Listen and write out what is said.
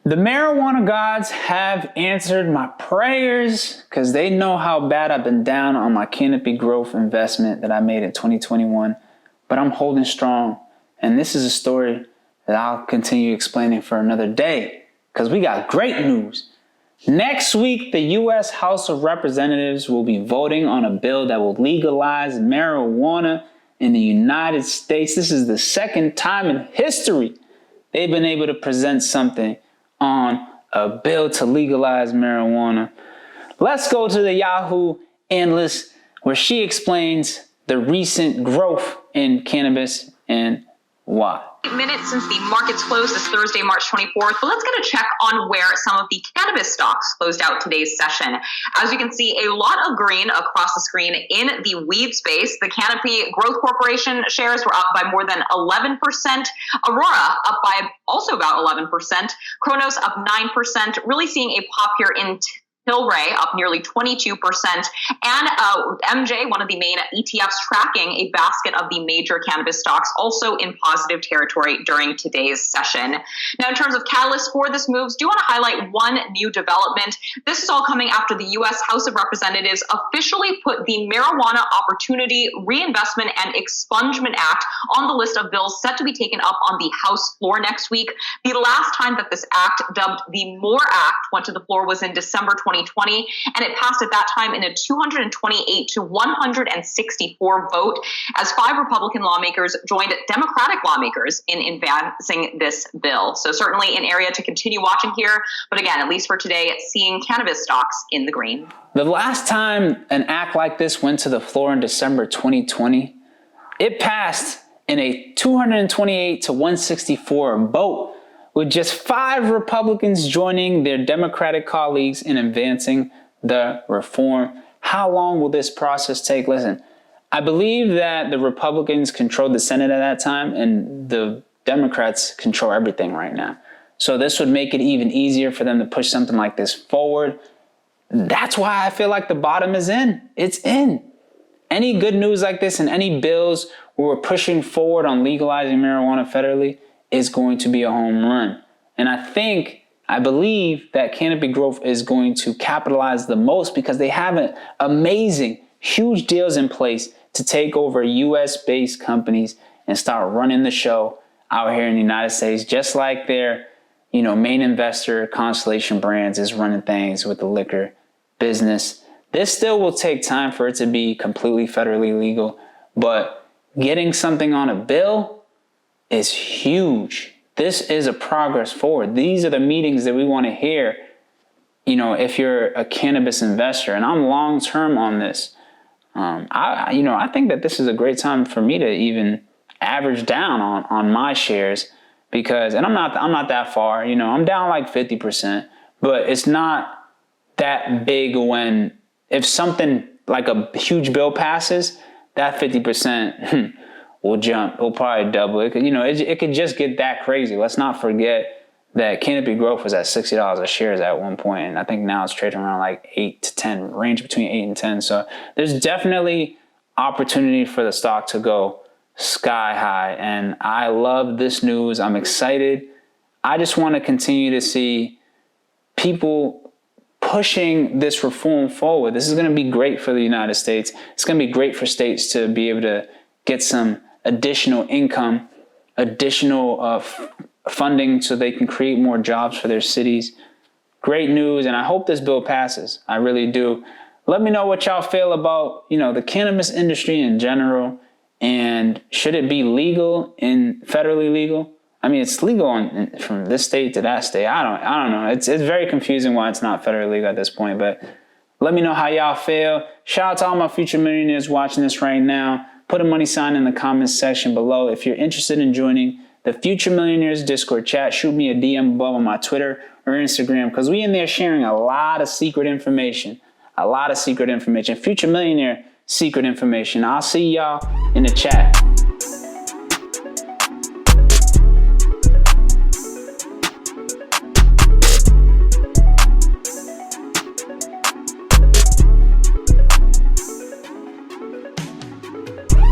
The marijuana gods have answered my prayers because they know how bad I've been down on my canopy growth investment that I made in 2021, but I'm holding strong. And this is a story that I'll continue explaining for another day because we got great news. Next week, the U.S. House of Representatives will be voting on a bill that will legalize marijuana in the United States. This is the second time in history they've been able to present something on a bill to legalize marijuana. Let's go to the Yahoo analyst where she explains the recent growth in cannabis and why. Minutes since the markets closed this Thursday, March 24th, but let's get a check on where some of the cannabis stocks closed out today's session. As you can see, a lot of green across the screen in the weed space. The Canopy Growth Corporation shares were up by more than 11%. Aurora up by also about 11%. Kronos up 9%. Really seeing a pop here in Tilray up nearly 22%, and MJ, one of the main ETFs tracking a basket of the major cannabis stocks, also in positive territory during today's session. Now, in terms of catalysts for this moves, do want to highlight one new development. This is all coming after the U.S. House of Representatives officially put the Marijuana Opportunity Reinvestment and Expungement Act on the list of bills set to be taken up on the House floor next week. The last time that this act, dubbed the MORE Act, went to the floor was in December 2020, and it passed at that time in a 228 to 164 vote as 5 Republican lawmakers joined Democratic lawmakers in advancing this bill. So certainly an area to continue watching here. But again, at least for today, seeing cannabis stocks in the green. The last time an act like this went to the floor in December 2020, it passed in a 228 to 164 vote, with just 5 Republicans joining their Democratic colleagues in advancing the reform. How long will this process take? Listen, I believe that the Republicans controlled the Senate at that time, and the Democrats control everything right now. So this would make it even easier for them to push something like this forward. That's why I feel like the bottom is in. It's in. Any good news like this and any bills where we're pushing forward on legalizing marijuana federally is going to be a home run. And I believe that Canopy Growth is going to capitalize the most because they have an amazing, huge deals in place to take over US-based companies and start running the show out here in the United States, just like their, main investor, Constellation Brands, is running things with the liquor business. This still will take time for it to be completely federally legal, but getting something on a bill is huge. This is a progress forward. These are the meetings that we want to hear, if you're a cannabis investor, and I'm long-term on this. I think that this is a great time for me to even average down on my shares because, and I'm not that far, I'm down like 50%, but it's not that big if something like a huge bill passes, that 50%, will jump. It'll probably double. It could just get that crazy. Let's not forget that Canopy Growth was at $60 a share at one point, and I think now it's trading around like 8 to 10, range between 8 and 10. So there's definitely opportunity for the stock to go sky high, and I love this news. I'm excited. I just want to continue to see people pushing this reform forward. This is going to be great for the United States. It's going to be great for states to be able to get some additional income, additional funding so they can create more jobs for their cities. Great news, and I hope this bill passes. I really do. Let me know what y'all feel about, the cannabis industry in general, and should it be legal and federally legal? I mean, it's legal from this state to that state. I don't know. It's very confusing why it's not federally legal at this point, but let me know how y'all feel. Shout out to all my future millionaires watching this right now. Put a money sign in the comments section below. If you're interested in joining the Future Millionaires Discord chat, shoot me a DM above on my Twitter or Instagram because we in there sharing a lot of secret information. Future Millionaire secret information. I'll see y'all in the chat.